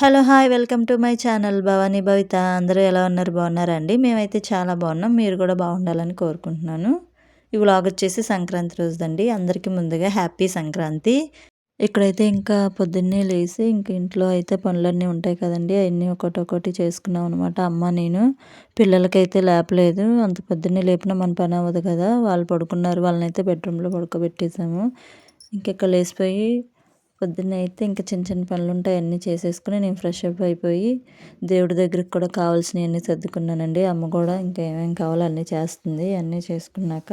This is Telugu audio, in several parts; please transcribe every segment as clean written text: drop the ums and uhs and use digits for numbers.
Hello! Hi! Welcome to my channel Bhavani Bhavita. అందరూ ఎలా ఉన్నారు? బాగున్నారా అండి? మేమైతే చాలా బాగున్నాం. మీరు కూడా బాగుండాలని కోరుకుంటున్నాను. ఈ వ్లాగ్ వచ్చేసి సంక్రాంతి రోజుదండి. అందరికీ ముందుగా హ్యాపీ సంక్రాంతి. ఇక్కడైతే ఇంకా పొద్దున్నే లేసి ఇంక ఇంట్లో అయితే పనులన్నీ ఉంటాయి కదండీ! అయన్నీ ఒకటొకటి చేసుకున్నాం అనమాట. అమ్మ, నేను. పిల్లలకైతే లేపలేదు. అంత పొద్దున్నే లేపినా మన పని అవ్వదు కదా! వాళ్ళు పడుకున్నారు. వాళ్ళనైతే బెడ్రూమ్‌లో పడుకోబెట్టేసాము. ఇంక లేసిపోయి పొద్దున్నే అయితే ఇంక చిన్న చిన్న పనులుంటాయి అన్నీ చేసేసుకొని నేను ఫ్రెష్ అప్ అయిపోయి దేవుడి దగ్గరికి కూడా కావాల్సినవన్నీ సర్దుకున్నానండి. అమ్మ కూడా ఇంకా ఏమేమి కావాలో అన్నీ చేస్తుంది. అన్నీ చేసుకున్నాక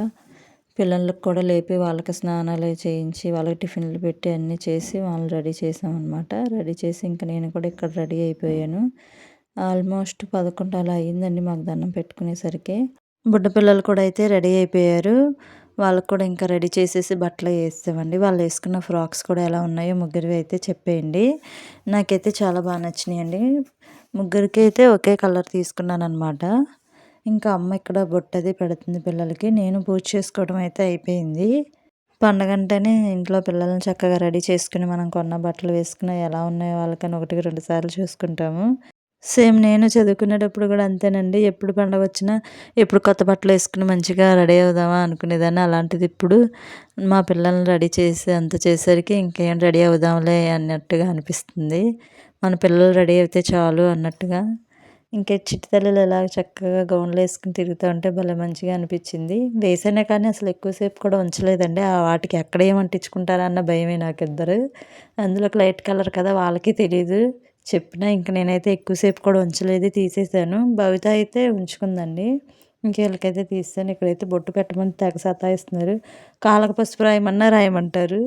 పిల్లలకి కూడా లేపి వాళ్ళకి స్నానాలు చేయించి వాళ్ళకి టిఫిన్లు పెట్టి అన్నీ చేసి వాళ్ళని రెడీ చేసామన్నమాట. రెడీ చేసి ఇంక నేను కూడా ఇక్కడ రెడీ అయిపోయాను. ఆల్మోస్ట్ 11 అలా అయిందండి మాకు దండం పెట్టుకునేసరికి. బుడ్డ పిల్లలు కూడా అయితే రెడీ అయిపోయారు. వాళ్ళకి కూడా ఇంకా రెడీ చేసేసి బట్టలు వేసామండి. వాళ్ళు వేసుకున్న ఫ్రాక్స్ కూడా ఎలా ఉన్నాయో ముగ్గురివి అయితే చెప్పేయండి. నాకైతే చాలా బాగా నచ్చినాయండి. ముగ్గురికి అయితే ఒకే కలర్ తీసుకున్నానమాట. ఇంకా అమ్మ ఇక్కడ బొట్టది పెడుతుంది పిల్లలకి. నేను పూజ చేసుకోవడం అయితే అయిపోయింది. పండగంటేనే ఇంట్లో పిల్లల్ని చక్కగా రెడీ చేసుకుని మనం కొన్న బట్టలు వేసుకుని ఎలా ఉన్నాయో వాళ్ళకని 1, 2 సార్లు చూసుకుంటాము. సేమ్ నేను చదువుకునేటప్పుడు కూడా అంతేనండి. ఎప్పుడు పండగొచ్చినా, ఎప్పుడు కొత్త బట్టలేసుకొని మంచిగా రెడీ అవుదామా అనుకునేదాన్ని. అలాంటిది ఇప్పుడు మా పిల్లల్ని రెడీ చేసి అంత చేసేసరికి ఇంకేం రెడీ అవుదాంలే అన్నట్టుగా అనిపిస్తుంది. మన పిల్లలు రెడీ అయితే చాలు అన్నట్టుగా. ఇంకే చిట్టి తల్లులు ఇలా చక్కగా గౌన్‌లేసుకొని తిరుగుతా ఉంటే భలే మంచిగా అనిపిచ్చింది. వేసానే కానీ అసలు ఎక్కువ సేపు కూడా ఉంచలేదండి. వాటికి ఎక్కడ ఏం అంటించుకుంటారా అన్న భయమే నాకిద్దరు. అందులోకి లైట్ కలర్ కదా! వాళ్ళకి తెలీదు. చెప్పినా ఇంక నేనైతే ఎక్కువ సేపు కూడా ఉంచలేదు. తీసేసాను. భవిత అయితే ఉంచుకుందండి. ఇంక తీసేసాను. ఇక్కడైతే బొట్టు పెట్టమని తెగ సతాయిస్తున్నారు. కాళ్ళకి పసుపు రాయమన్నా రాయమంటారు.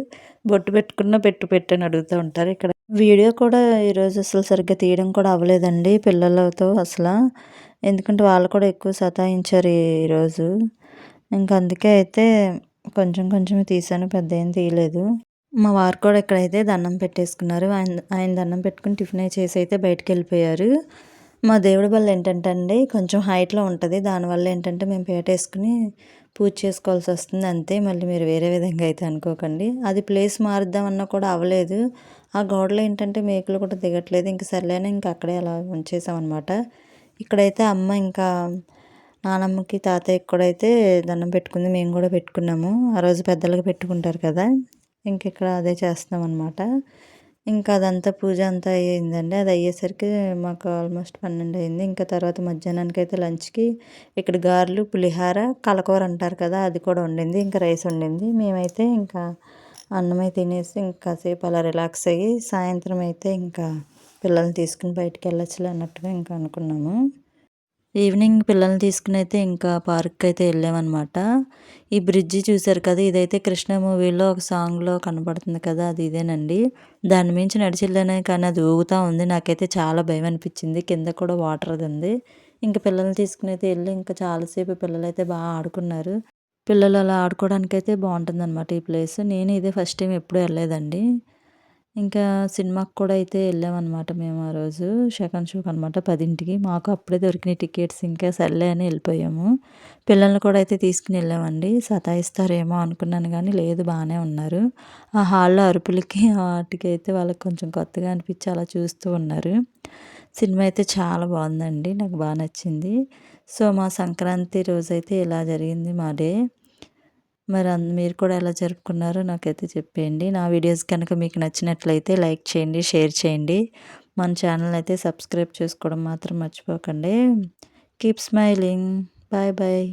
బొట్టు పెట్టుకున్నా పెట్టని అడుగుతా ఉంటారు. ఇక్కడ వీడియో కూడా ఈరోజు అసలు సరిగ్గా తీయడం కూడా అవ్వలేదండి పిల్లలతో అసల. ఎందుకంటే వాళ్ళు కూడా ఎక్కువ సతాయించారు ఈరోజు. ఇంక అందుకే అయితే కొంచెం కొంచెమే తీశాను. పెద్ద ఏం తీయలేదు. మా వారు కూడా ఇక్కడైతే దండం పెట్టేసుకున్నారు. ఆయన ఆయన దండం పెట్టుకొని టిఫిన్ చేసి అయితే బయటికెళ్ళిపోయారు. మా దేవుడి బల్ల ఏంటంటే అండి కొంచెం హైట్‌లో ఉంటది. దానివల్ల ఏంటంటే మేము పీటేసుకొని పూజ చేసుకోవాల్సొస్తుంది అంతే. మళ్ళీ మీరు వేరే విధంగా అయితే అనుకోకండి. అది ప్లేస్ మారుద్దామన్నా కూడా అవ్వలేదు. ఆ గోడలో ఏంటంటే మేకులు కూడా దిగట్లేదు. ఇంక సర్లే అని ఇంక అక్కడే అలా ఉంచేసామనమాట. ఇక్కడైతే అమ్మ ఇంకా నానమ్మకి, తాతయ్యకి కూడా అయితే దండం పెట్టుకుంది. మేము కూడా పెట్టుకున్నాము. ఆ రోజు పెద్దలకి పెట్టుకుంటారు కదా! ఇంకిక్కడ అదే చేస్తున్నామనమాట. ఇంకా అదంతా పూజ అంతా అయ్యిందండి. అది అయ్యేసరికి మాకు ఆల్మోస్ట్ 12 అయింది. ఇంకా తర్వాత మధ్యాహ్నానికైతే లంచ్‌కి ఇక్కడ గారెలు, పులిహార, కలకూర అంటారు కదా! అది కూడా వండింది. ఇంకా రైస్ వండింది. మేమైతే ఇంకా అన్నమే తినేసి ఇంక కాసేపు అలా రిలాక్స్ అయ్యి సాయంత్రం అయితే ఇంకా పిల్లల్ని తీసుకొని బయటికెళ్ళొచ్చులే అన్నట్టుగా ఇంకా అనుకున్నాము. ఈవినింగ్ పిల్లల్ని తీసుకునైతే ఇంకా పార్క్‌కైతే వెళ్ళామనమాట. ఈ బ్రిడ్జి చూసారు కదా! ఇదైతే 'కృష్ణ' మూవీలో ఒక సాంగ్‌లో కనపడుతుంది కదా! అది ఇదేనండి. దాని మించి నడిచెళ్ళానే కానీ అది ఊగుతా ఉంది. నాకైతే చాలా భయమనిపించింది. కింద కూడా వాటర్‌ది ఉంది. ఇంక పిల్లల్ని తీసుకునైతే ఎళ్లి ఇంకా చాలాసేపు పిల్లలైతే ఆడుకున్నారు. పిల్లలు అలా ఆడుకోవడానికైతే బావుంటుందనమాట ఈ ప్లేస్. నేను ఇదే ఫస్ట్ టైమ్ ఎప్పుడూ ఎళ్ళలేదండి. ఇంకా సినిమాకి కూడా అయితే ఎళ్ళామనమాట మేము ఆ రోజు. సెకండ్ షోకి అనమాట 10కి. మాకు అప్పుడే దొరికినాయి టికెట్స్. ఇంకా సర్లే అని ఎళ్ళిపోయాము. పిల్లల్ని కూడా అయితే తీసుకొని ఎళ్ళామండి. సతాయిస్తారేమో అనుకున్నాను గానీ లేదు బానే ఉన్నారు. ఆ హాల్‌లో అరుపులకి వాటికైతే వాళ్ళకి కొంచెం కొత్తగా అనిపిచ్చి అలా చూస్తూ ఉన్నారు. సినిమా అయితే చాలా బావుందండి. నాకు బా నచ్చింది. సో, మా సంక్రాంతి రోజైతే ఇలా జరిగింది మా డే. మరి మీరు కూడా ఎలా జరుపుకున్నారో నాకైతే చెప్పేయండి. నా వీడియోస్ కనుక మీకు నచ్చినట్లయితే లైక్ చేయండి, షేర్ చేయండి. మన ఛానల్ అయితే సబ్స్క్రైబ్ చేసుకోవడం మాత్రం మర్చిపోకండి. Keep smiling. Bye bye.